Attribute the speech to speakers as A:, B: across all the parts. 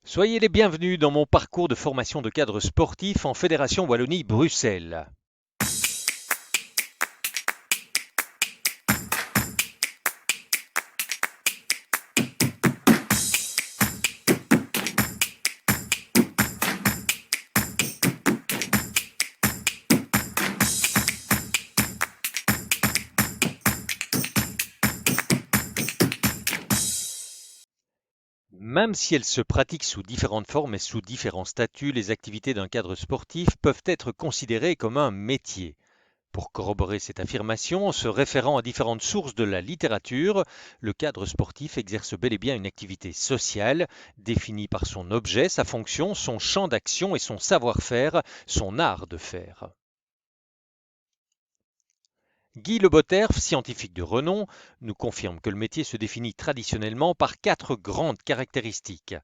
A: Soyez les bienvenus dans mon parcours de formation de cadre sportif en Fédération Wallonie-Bruxelles. Même si elles se pratiquent sous différentes formes et sous différents statuts, les activités d'un cadre sportif peuvent être considérées comme un métier. Pour corroborer cette affirmation, en se référant à différentes sources de la littérature, le cadre sportif exerce bel et bien une activité sociale, définie par son objet, sa fonction, son champ d'action et son savoir-faire, son art de faire. Guy Le Boterf, scientifique de renom, nous confirme que le métier se définit traditionnellement par quatre grandes caractéristiques.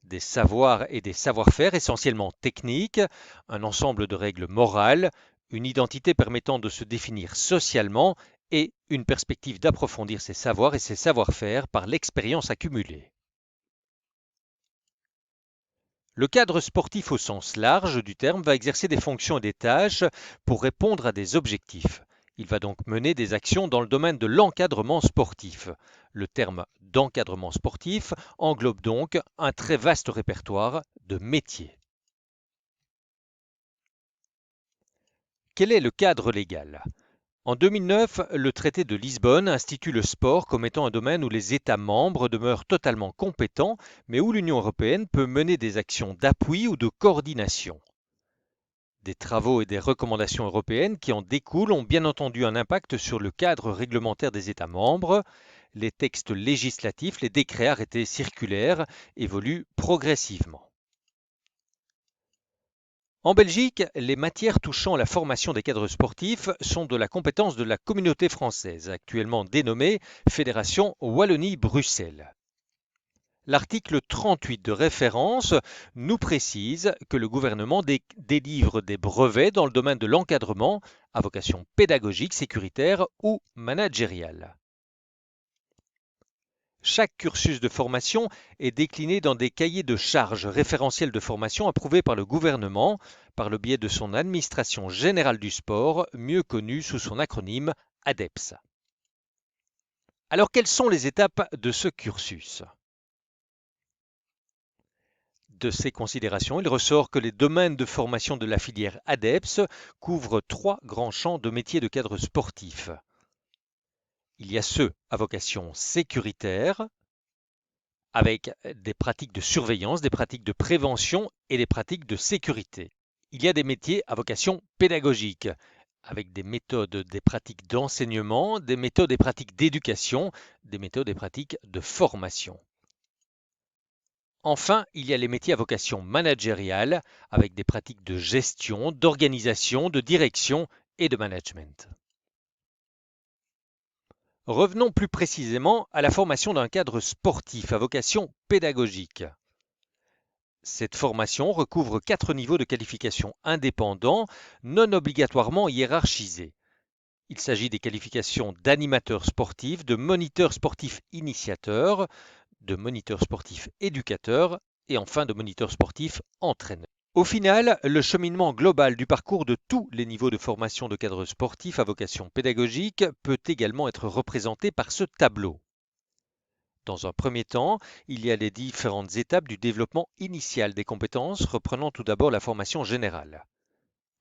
A: Des savoirs et des savoir-faire essentiellement techniques, un ensemble de règles morales, une identité permettant de se définir socialement et une perspective d'approfondir ses savoirs et ses savoir-faire par l'expérience accumulée. Le cadre sportif au sens large du terme va exercer des fonctions et des tâches pour répondre à des objectifs. Il va donc mener des actions dans le domaine de l'encadrement sportif. Le terme d'encadrement sportif englobe donc un très vaste répertoire de métiers. Quel est le cadre légal? En 2009, le traité de Lisbonne institue le sport comme étant un domaine où les États membres demeurent totalement compétents, mais où l'Union européenne peut mener des actions d'appui ou de coordination. Des travaux et des recommandations européennes qui en découlent ont bien entendu un impact sur le cadre réglementaire des États membres. Les textes législatifs, les décrets arrêtés circulaires évoluent progressivement. En Belgique, les matières touchant la formation des cadres sportifs sont de la compétence de la Communauté française, actuellement dénommée Fédération Wallonie-Bruxelles. L'article 38 de référence nous précise que le gouvernement délivre des brevets dans le domaine de l'encadrement à vocation pédagogique, sécuritaire ou managériale. Chaque cursus de formation est décliné dans des cahiers de charges référentiels de formation approuvés par le gouvernement par le biais de son administration générale du sport, mieux connue sous son acronyme ADEPS. Alors quelles sont les étapes de ce cursus? De ces considérations, il ressort que les domaines de formation de la filière ADEPS couvrent trois grands champs de métiers de cadre sportif. Il y a ceux à vocation sécuritaire, avec des pratiques de surveillance, des pratiques de prévention et des pratiques de sécurité. Il y a des métiers à vocation pédagogique, avec des méthodes, des pratiques d'enseignement, des méthodes et pratiques d'éducation, des méthodes et pratiques de formation. Enfin, il y a les métiers à vocation managériale, avec des pratiques de gestion, d'organisation, de direction et de management. Revenons plus précisément à la formation d'un cadre sportif à vocation pédagogique. Cette formation recouvre quatre niveaux de qualification indépendants, non obligatoirement hiérarchisés. Il s'agit des qualifications d'animateur sportif, de moniteur sportif initiateur, de moniteur sportif éducateur et enfin de moniteur sportif entraîneur. Au final, le cheminement global du parcours de tous les niveaux de formation de cadre sportif à vocation pédagogique peut également être représenté par ce tableau. Dans un premier temps, il y a les différentes étapes du développement initial des compétences, reprenant tout d'abord la formation générale.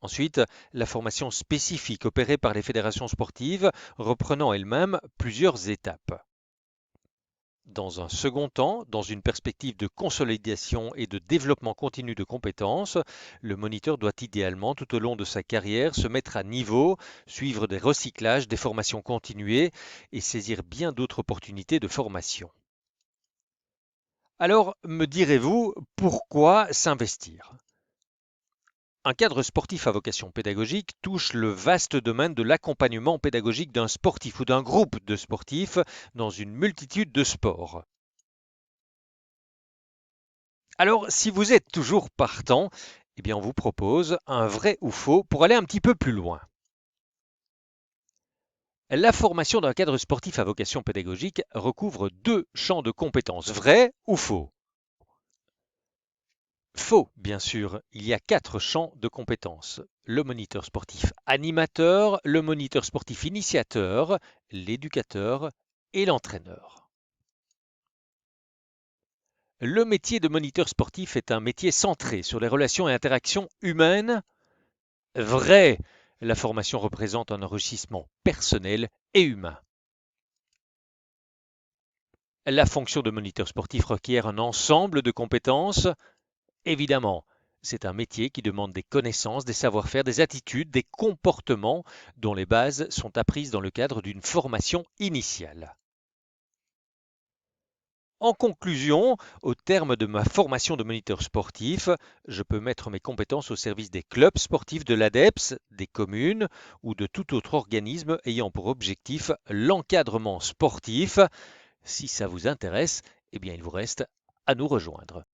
A: Ensuite, la formation spécifique opérée par les fédérations sportives, reprenant elle-même plusieurs étapes. Dans un second temps, dans une perspective de consolidation et de développement continu de compétences, le moniteur doit idéalement, tout au long de sa carrière, se mettre à niveau, suivre des recyclages, des formations continuées et saisir bien d'autres opportunités de formation. Alors, me direz-vous, pourquoi s'investir? Un cadre sportif à vocation pédagogique touche le vaste domaine de l'accompagnement pédagogique d'un sportif ou d'un groupe de sportifs dans une multitude de sports. Alors, si vous êtes toujours partant, eh bien, on vous propose un vrai ou faux pour aller un petit peu plus loin. La formation d'un cadre sportif à vocation pédagogique recouvre deux champs de compétences, vrai ou faux? Faux, bien sûr. Il y a 4 champs de compétences. Le moniteur sportif animateur, le moniteur sportif initiateur, l'éducateur et l'entraîneur. Le métier de moniteur sportif est un métier centré sur les relations et interactions humaines. Vrai, la formation représente un enrichissement personnel et humain. La fonction de moniteur sportif requiert un ensemble de compétences. Évidemment, c'est un métier qui demande des connaissances, des savoir-faire, des attitudes, des comportements dont les bases sont apprises dans le cadre d'une formation initiale. En conclusion, au terme de ma formation de moniteur sportif, je peux mettre mes compétences au service des clubs sportifs de l'ADEPS, des communes ou de tout autre organisme ayant pour objectif l'encadrement sportif. Si ça vous intéresse, eh bien il vous reste à nous rejoindre.